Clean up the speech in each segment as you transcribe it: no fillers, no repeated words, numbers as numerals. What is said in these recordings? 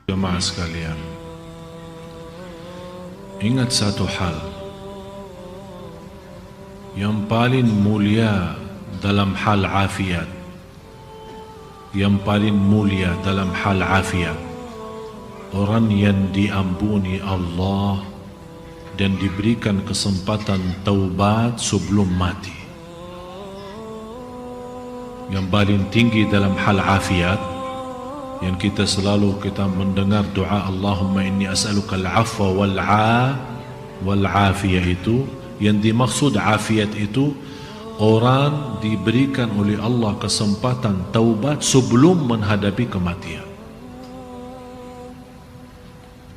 Jemaah sekalian, ingat satu hal, yang paling mulia dalam hal afiat, yang paling mulia dalam hal afiat, orang yang diampuni Allah dan diberikan kesempatan taubat sebelum mati. Yang paling tinggi dalam hal afiat, yang kita selalu mendengar doa Allahumma inni as'aluka al-afwa wal-afiyah, itu yang dimaksud afiat itu orang diberikan oleh Allah kesempatan taubat sebelum menghadapi kematian.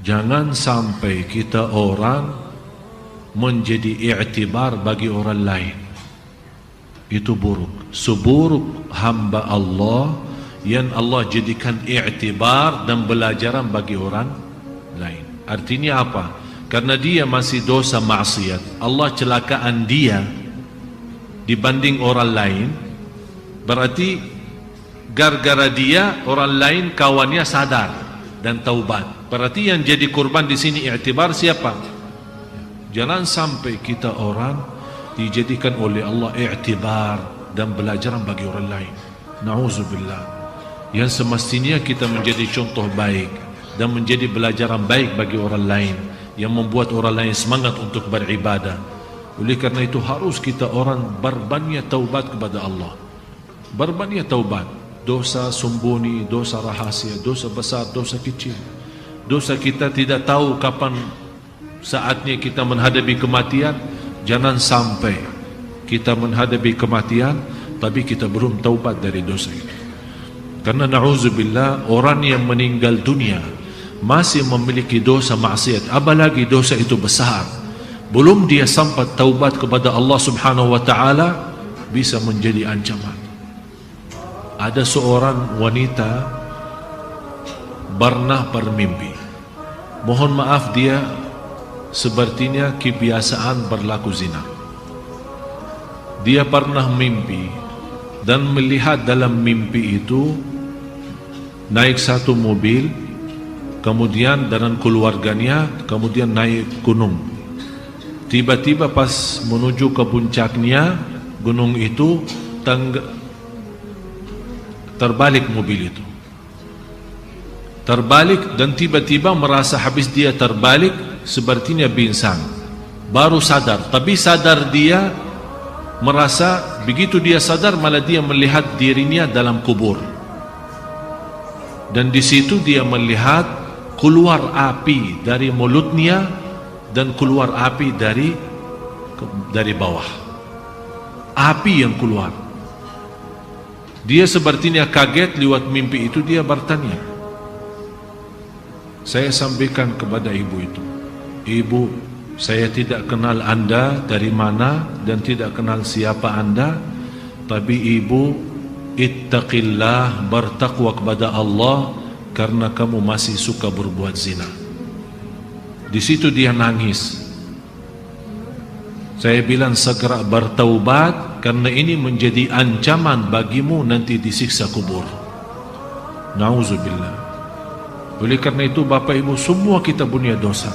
Jangan sampai kita orang menjadi i'tibar bagi orang lain. Itu buruk. Seburuk hamba Allah yang Allah jadikan i'tibar dan belajaran bagi orang lain. Artinya apa? Karena dia masih dosa maksiat, Allah celakaan dia dibanding orang lain. Berarti gara-gara dia orang lain kawannya sadar dan taubat. Berarti yang jadi korban di sini i'tibar siapa? Jangan sampai kita orang dijadikan oleh Allah i'tibar dan belajaran bagi orang lain. Na'udzubillah. Yang semestinya kita menjadi contoh baik dan menjadi belajaran baik bagi orang lain, yang membuat orang lain semangat untuk beribadah. Oleh karena itu harus kita orang berbanyak taubat kepada Allah. Berbanyak taubat. Dosa sembunyi, dosa rahasia, dosa besar, dosa kecil. Dosa kita tidak tahu kapan saatnya kita menghadapi kematian. Jangan sampai kita menghadapi kematian tapi kita belum taubat dari dosa itu. Karena na'udzubillah, orang yang meninggal dunia masih memiliki dosa maksiat, apalagi dosa itu besar, belum dia sempat taubat kepada Allah subhanahu wa ta'ala, bisa menjadi ancaman. Ada seorang wanita pernah bermimpi. Mohon maaf, dia sepertinya kebiasaan berlaku zina. Dia pernah mimpi dan melihat dalam mimpi itu naik satu mobil, kemudian dengan keluarganya, kemudian naik gunung. Tiba-tiba pas menuju ke puncaknya gunung itu, terbalik mobil itu. Terbalik dan tiba-tiba merasa habis dia terbalik, sepertinya pingsan. Baru sadar, tapi sadar dia merasa, begitu dia sadar malah dia melihat dirinya dalam kubur. Dan di situ dia melihat keluar api dari mulutnya dan keluar api dari bawah. Api yang keluar. Dia sepertinya kaget lewat mimpi itu. Dia bertanya, saya sampaikan kepada ibu itu, ibu, saya tidak kenal anda dari mana dan tidak kenal siapa anda, tapi ibu ittaqillah, bertakwa kepada Allah karena kamu masih suka berbuat zina. Di situ dia nangis. Saya bilang segera bertaubat karena ini menjadi ancaman bagimu nanti disiksa kubur. Na'udzubillah. Oleh karena itu Bapak Ibu, semua kita punya dosa.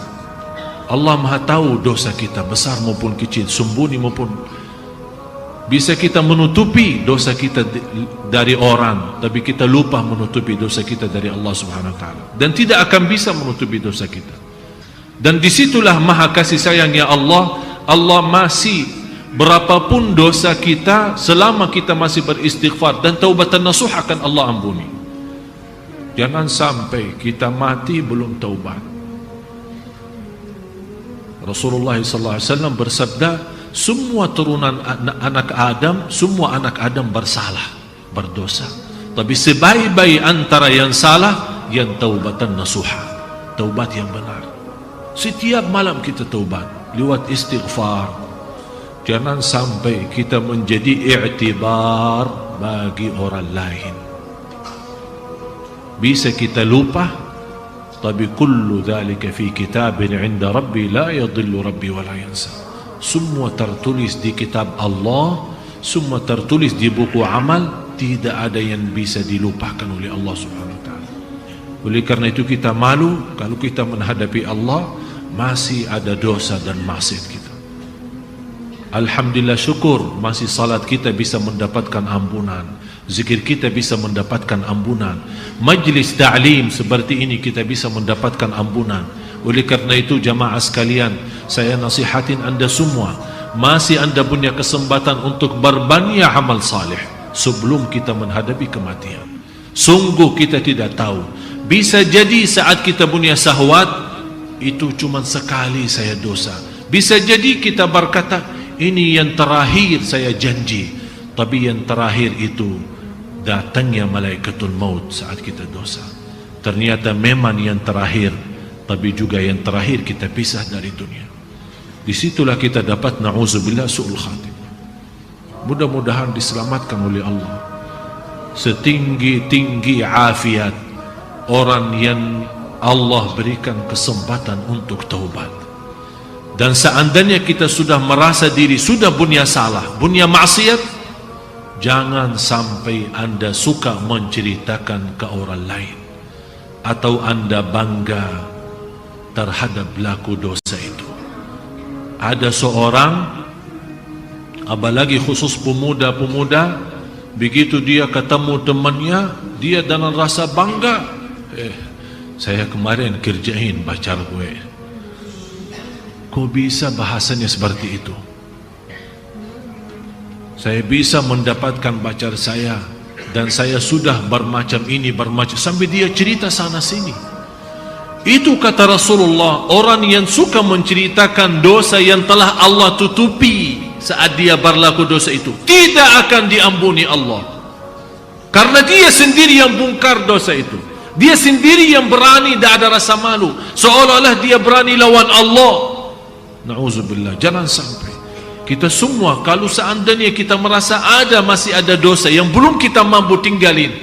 Allah Maha tahu dosa kita, besar maupun kecil, sembunyi maupun. Bisa kita menutupi dosa kita dari orang, tapi kita lupa menutupi dosa kita dari Allah subhanahu wa ta'ala, dan tidak akan bisa menutupi dosa kita. Dan disitulah maha kasih sayangnya Allah. Allah masih, berapapun dosa kita, selama kita masih beristighfar dan taubatan nasuh, akan Allah ampuni. Jangan sampai kita mati belum taubat. Rasulullah SAW bersabda, semua turunan anak Adam, semua anak Adam bersalah, berdosa. Tapi sebaik-baik antara yang salah, yang taubatan nasuha, taubat yang benar. Setiap malam kita taubat lewat istighfar. Jangan sampai kita menjadi i'tibar bagi orang lain. Bisa kita lupa, tapi kullu dhalika fi kitabin 'inda rabbi la yadhillu rabbi wa la yansa. Semua tertulis di kitab Allah, semua tertulis di buku amal, tidak ada yang bisa dilupakan oleh Allah subhanahu wa ta'ala. Oleh karena itu kita malu kalau kita menghadapi Allah masih ada dosa dan maksiat kita. Alhamdulillah, syukur masih salat kita bisa mendapatkan ampunan, zikir kita bisa mendapatkan ampunan, majlis ta'lim seperti ini kita bisa mendapatkan ampunan. Oleh karena itu jamaah sekalian, saya nasihatin anda semua, masih anda punya kesempatan untuk berbanyak amal saleh sebelum kita menghadapi kematian. Sungguh kita tidak tahu, bisa jadi saat kita punya syahwat itu cuma sekali saya dosa, bisa jadi kita berkata ini yang terakhir saya janji, tapi yang terakhir itu datangnya malaikatul maut saat kita dosa. Ternyata memang yang terakhir, tapi juga yang terakhir kita pisah dari dunia. Disitulah kita dapat na'udzubillah su'ul khatimah. Mudah-mudahan diselamatkan oleh Allah. Setinggi-tinggi afiat orang yang Allah berikan kesempatan untuk taubat. Dan seandainya kita sudah merasa diri sudah punya salah, punya maksiat, jangan sampai anda suka menceritakan ke orang lain atau anda bangga terhadap pelaku dosa itu. Ada seorang, apalagi khusus pemuda-pemuda, begitu dia ketemu temannya, dia dengan rasa bangga, saya kemarin kerjain pacar gue. Kok bisa bahasanya seperti itu? Saya bisa mendapatkan pacar saya, dan saya sudah bermacam ini, bermacam, sampai dia cerita sana sini. Itu kata Rasulullah, orang yang suka menceritakan dosa yang telah Allah tutupi saat dia berlaku dosa itu tidak akan diampuni Allah, karena dia sendiri yang bongkar dosa itu, dia sendiri yang berani, tidak ada rasa malu, seolah-olah dia berani lawan Allah. Na'udzubillah. Jangan sampai kita semua, kalau seandainya kita merasa masih ada dosa yang belum kita mampu tinggalin,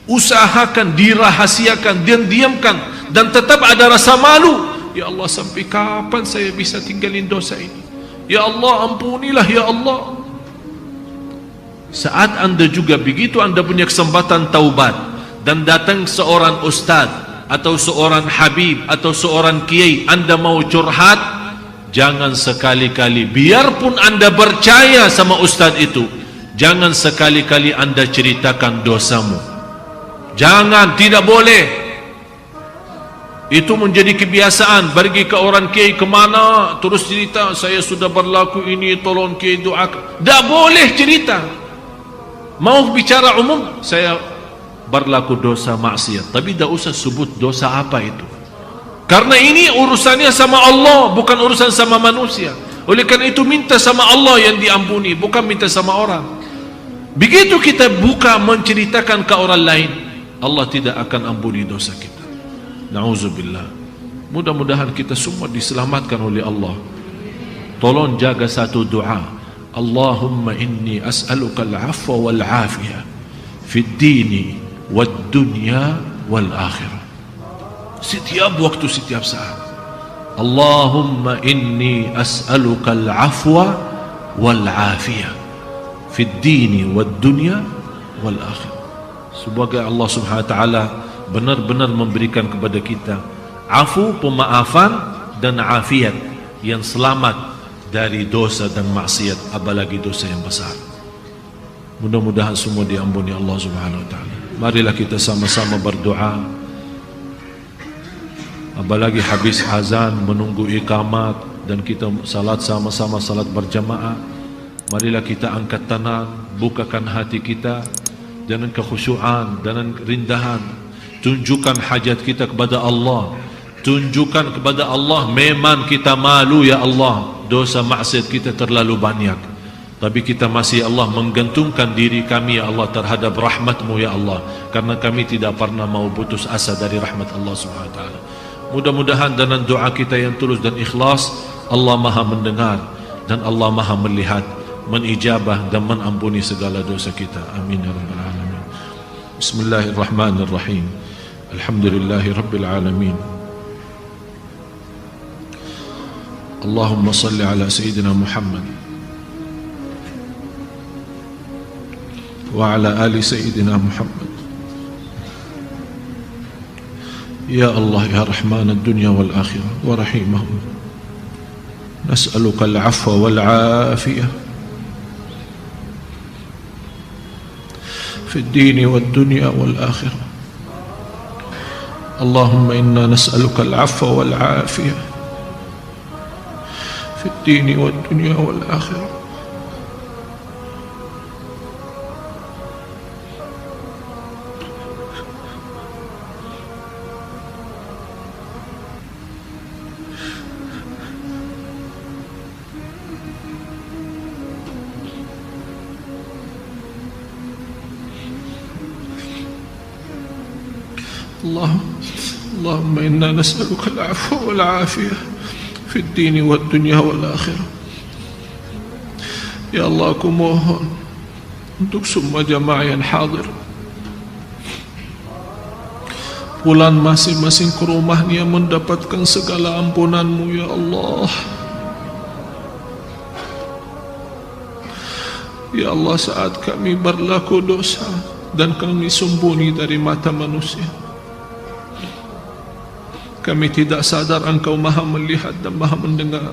usahakan dirahasiakan dan diamkan, dan tetap ada rasa malu. Ya Allah, sampai kapan saya bisa tinggalin dosa ini? Ya Allah, ampunilah ya Allah. Saat anda juga begitu, anda punya kesempatan taubat dan datang seorang ustaz atau seorang habib atau seorang kiai, anda mau curhat, jangan sekali-kali, biarpun anda percaya sama ustaz itu, jangan sekali-kali anda ceritakan dosamu. Jangan, tidak boleh. Itu menjadi kebiasaan, pergi ke orang kiai kemana terus cerita, saya sudah berlaku ini, tolong kiai doakan. Tak boleh cerita. Mau bicara umum, saya berlaku dosa maksiat, tapi tak usah sebut dosa apa itu, karena ini urusannya sama Allah, bukan urusan sama manusia. Oleh karena itu minta sama Allah yang diampuni, bukan minta sama orang. Begitu kita buka menceritakan ke orang lain, Allah tidak akan ampuni dosa kita. Na'udzubillah. Mudah-mudahan kita semua diselamatkan oleh Allah. Tolong jaga satu doa, Allahumma inni as'aluka al-afwa wal-afiyah fid dini wad dunya wal akhirah. Setiap waktu, setiap saat, Allahumma inni as'aluka al-afwa wal-afiyah fid dini wad dunya wal akhirah. Semoga Allah Subhanahu wa taala benar-benar memberikan kepada kita afu, pemaafan dan afiat, yang selamat dari dosa dan maksiat, apalagi dosa yang besar. Mudah-mudahan semua diampuni Allah Subhanahu wa taala. Marilah kita sama-sama berdoa, apalagi habis azan menunggu iqamat dan kita salat sama-sama, salat berjamaah. Marilah kita angkat tangan, bukakan hati kita dengan kekhusyuan, dengan rindahan, tunjukkan hajat kita kepada Allah, tunjukkan kepada Allah, memang kita malu ya Allah, dosa maksiat kita terlalu banyak, tapi kita masih Allah menggantungkan diri kami ya Allah terhadap rahmat-Mu ya Allah, karena kami tidak pernah mau putus asa dari rahmat Allah Subhanahu wa taala. Mudah-mudahan dengan doa kita yang tulus dan ikhlas, Allah Maha mendengar dan Allah Maha melihat, menijabah dan mengampuni segala dosa kita. Amin ya rabbal alamin. Bismillahirrahmanirrahim. Alhamdulillahi rabbil alamin. Allahumma salli ala sayyidina Muhammad wa ala ali sayyidina Muhammad Ya Allah ya Rahman ad-dunya wal akhirah wa rahimahum, nas'aluka al-'afwa wal 'afiyah fi ad-din wad dunya wal akhirah. Allahumma inna nas'aluka al-'afwa wal 'afiyah fi ad-din wad dunya wal akhirah. اللهم إنا نسألك العفو والعافية في الدين والدنيا والآخرة. Ya Allah, aku mohon untuk semua jamaah yang hadir pulang masing-masing ke rumahnya mendapatkan segala ampunan-Mu ya Allah. Ya Allah, saat kami berlaku dosa dan kami sembunyi dari mata manusia, kami tidak sadar Engkau maha melihat dan maha mendengar,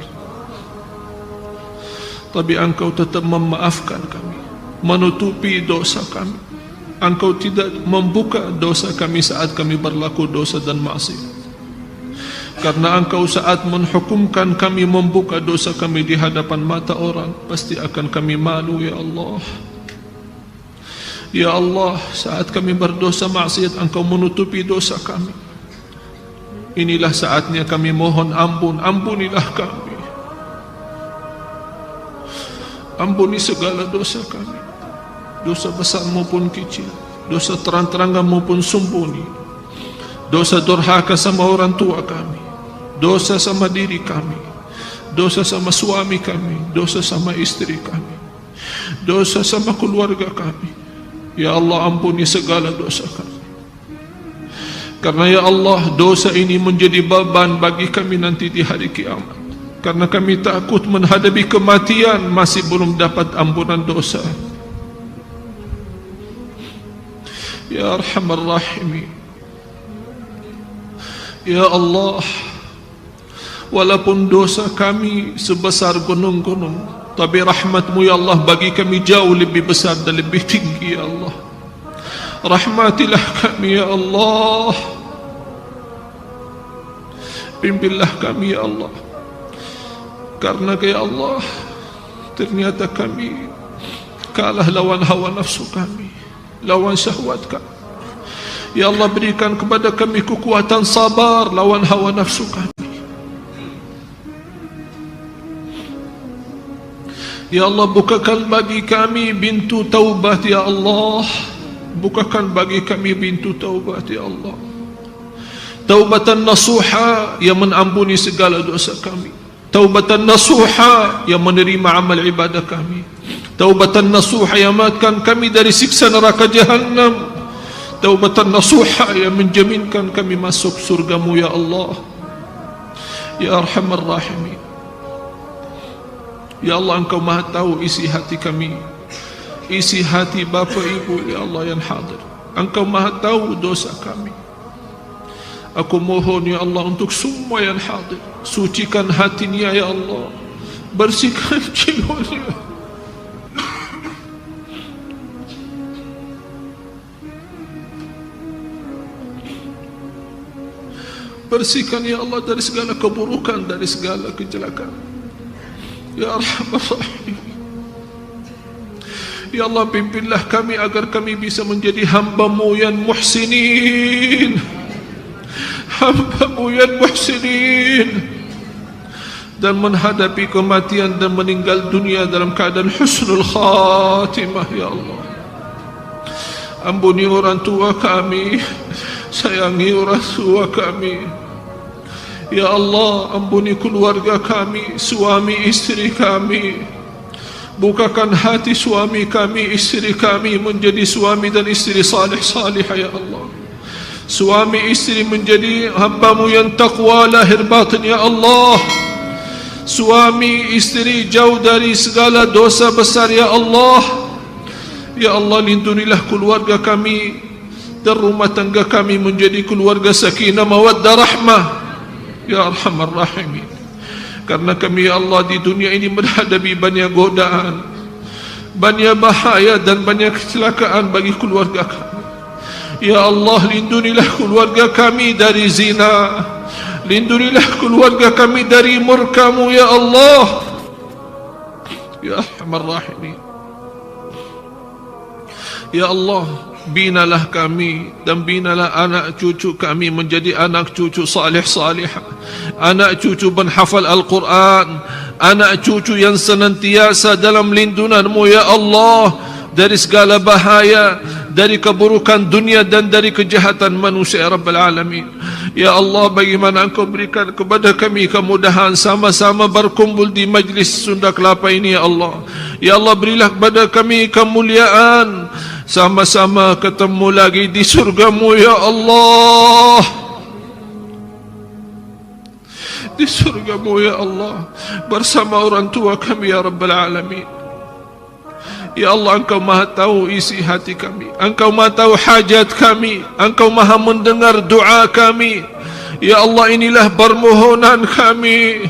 tapi Engkau tetap memaafkan kami, menutupi dosa kami. Engkau tidak membuka dosa kami saat kami berlaku dosa dan maksiat, karena Engkau saat menghukumkan kami membuka dosa kami di hadapan mata orang, pasti akan kami malu ya Allah. Ya Allah, saat kami berdosa maksiat Engkau menutupi dosa kami. Inilah saatnya kami mohon ampun. Ampunilah kami, ampuni segala dosa kami, dosa besar maupun kecil, dosa terang-terangan maupun sembunyi, dosa durhaka sama orang tua kami, dosa sama diri kami, dosa sama suami kami, dosa sama istri kami, dosa sama keluarga kami. Ya Allah, ampuni segala dosa kami. Karena ya Allah, dosa ini menjadi beban bagi kami nanti di hari kiamat. Karena kami takut menghadapi kematian masih belum dapat ampunan dosa. Ya Arhamar Rahimin, ya Allah, walaupun dosa kami sebesar gunung-gunung, tapi rahmat-Mu ya Allah bagi kami jauh lebih besar dan lebih tinggi ya Allah. Rahmatilah kami ya Allah, pimpinlah kami ya Allah. Karena ya Allah, ternyata kami kalah lawan hawa nafsu kami, lawan syahwat kami. Ya Allah, berikan kepada kami kekuatan sabar lawan hawa nafsu kami. Ya Allah, bukakan bagi kami pintu taubat ya Allah. Bukakan bagi kami pintu taubat ya Allah. Taubatan nasuha yang mengampuni segala dosa kami. Taubatan nasuha yang menerima amal ibadah kami. Taubatan nasuha yang menyelamatkan kami dari siksa neraka jahannam. Taubatan nasuha yang menjaminkan kami masuk surga-Mu ya Allah. Ya Arhamar Rahimin, ya Allah, Engkau maha tahu isi hati kami, isi hati bapa ibu ya Allah yang hadir. Engkau maha tahu dosa kami. Aku mohon ya Allah untuk semua yang hadir, sucikan hatinya ya Allah, bersihkan jiwanya. Bersihkan ya Allah dari segala keburukan, dari segala kejelekan. Ya Arhamar Rahim, ya Allah, pimpinlah kami agar kami bisa menjadi hamba-Mu yang muhsinin, hamba-Mu yang muhsinin, dan menghadapi kematian dan meninggal dunia dalam keadaan husnul khatimah ya Allah. Ampuni orang tua kami, sayangi orang tua kami ya Allah. Ampuni keluarga kami, suami istri kami. Bukakan hati suami kami, istri kami menjadi suami dan istri salih-salih ya Allah. Suami istri menjadi hamba-Mu yang taqwa lahir batin ya Allah. Suami istri jauh dari segala dosa besar ya Allah. Ya Allah, lindungilah keluarga kami dan rumah tangga kami menjadi keluarga sakinah mawaddah rahmah ya arhamar rahimin. Karena kami ya Allah di dunia ini menghadapi banyak godaan, banyak bahaya dan banyak kecelakaan bagi keluarga kami. Ya Allah, lindungilah keluarga kami dari zina, lindungilah keluarga kami dari murka-Mu ya Allah ya arhamar rahimin. Ya Allah, binalah kami dan binalah anak cucu kami menjadi anak cucu salih-salihah, anak cucu penghafal Al-Quran, anak cucu yang senantiasa dalam lindungan-Mu ya Allah dari segala bahaya, dari keburukan dunia dan dari kejahatan manusia ya Rabbal Alamin. Ya Allah, bagaimana Engkau berikan kepada kami kemudahan sama-sama berkumpul di majlis Sunda Kelapa ini ya Allah. Ya Allah, berilah kepada kami kemuliaan, sama-sama ketemu lagi di surga-Mu ya Allah, di surga-Mu ya Allah, bersama orang tua kami ya Rabbal Alamin. Ya Allah, Engkau maha tahu isi hati kami, Engkau maha tahu hajat kami, Engkau maha mendengar doa kami. Ya Allah, inilah permohonan kami,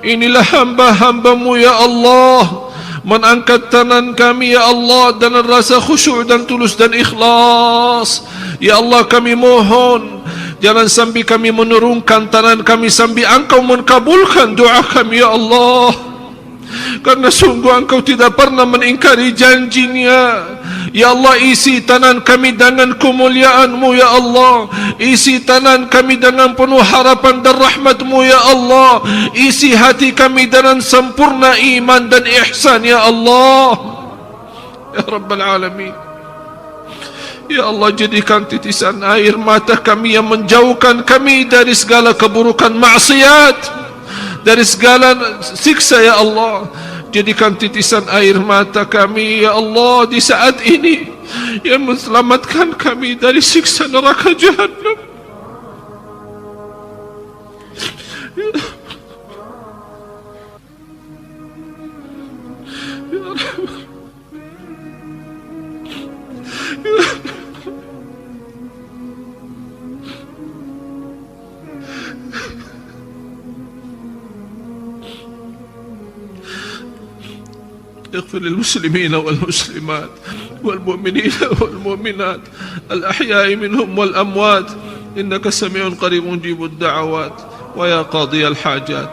inilah hamba-hamba-Mu ya Allah, mengangkat tangan kami ya Allah dengan rasa khusyuk dan tulus dan ikhlas. Ya Allah, kami mohon jangan sampai kami menurunkan tangan kami sampai Engkau mengkabulkan doa kami ya Allah, karena sungguh Engkau tidak pernah mengingkari janjinya. Ya Allah, isi tangan kami dengan kemuliaan-Mu ya Allah, isi tangan kami dengan penuh harapan dan rahmat-Mu ya Allah, isi hati kami dengan sempurna iman dan ihsan ya Allah ya Rabbal Alamin. Ya Allah, jadikan titisan air mata kami yang menjauhkan kami dari segala keburukan maksiat, dari segala siksa ya Allah. Jadikan titisan air mata kami ya Allah di saat ini yang menyelamatkan kami dari siksa neraka Jahannam. Ya اغفر للمسلمين والمسلمات والمؤمنين والمؤمنات الأحياء منهم والأموات إنك سميع قريب مجيب الدعوات ويا قاضي الحاجات.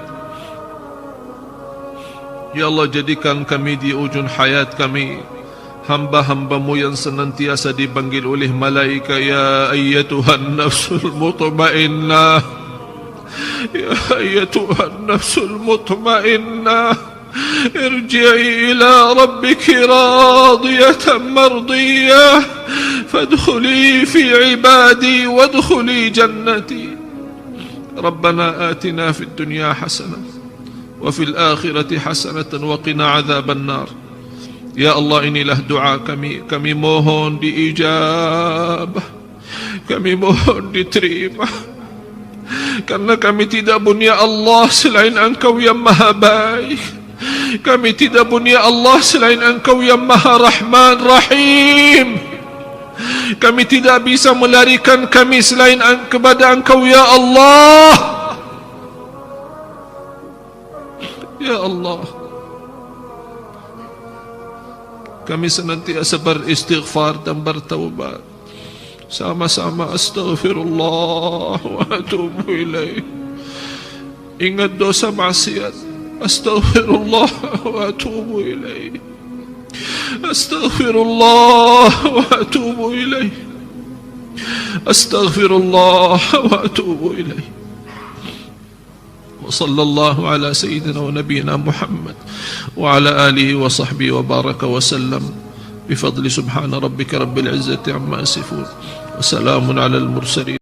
Ya Allah, jadikan kami di ujung hayat kami hamba-hamba-Mu yang senantiasa dipanggil oleh malaikat, ya ayyatuhan nafsul mutmainnah, ya ayyatuhan nafsul mutmainnah, ارجعي إلى ربك راضية مرضية فادخلي في عبادي وادخلي جنتي. ربنا آتنا في الدنيا حسنة وفي الآخرة حسنة وقنا عذاب النار. Ya Allah, inilah doa kami, kami mohon diijabah, kami mohon diterima, karena kami tidak punya Allah selain Engkau yang maha baik. Kami tidak punya Allah selain Engkau yang maha Rahman Rahim. Kami tidak bisa melarikan kami selain kepada Engkau ya Allah. Ya Allah, kami senantiasa beristighfar dan bertaubat. Sama-sama astaghfirullah wa atubu ilaih. Ingat dosa maksiat, astaghfirullah wa atubu ilaih, astaghfirullah wa atubu ilaih, astaghfirullah wa atubu ilaih. Wa sallallahu ala sayyidina wa nabiyina Muhammad wa ala alihi wa sahbihi wa baraka wa sallam bifadli subhana rabbika rabbil izzati amma yasifun wa salamun ala al mursalin.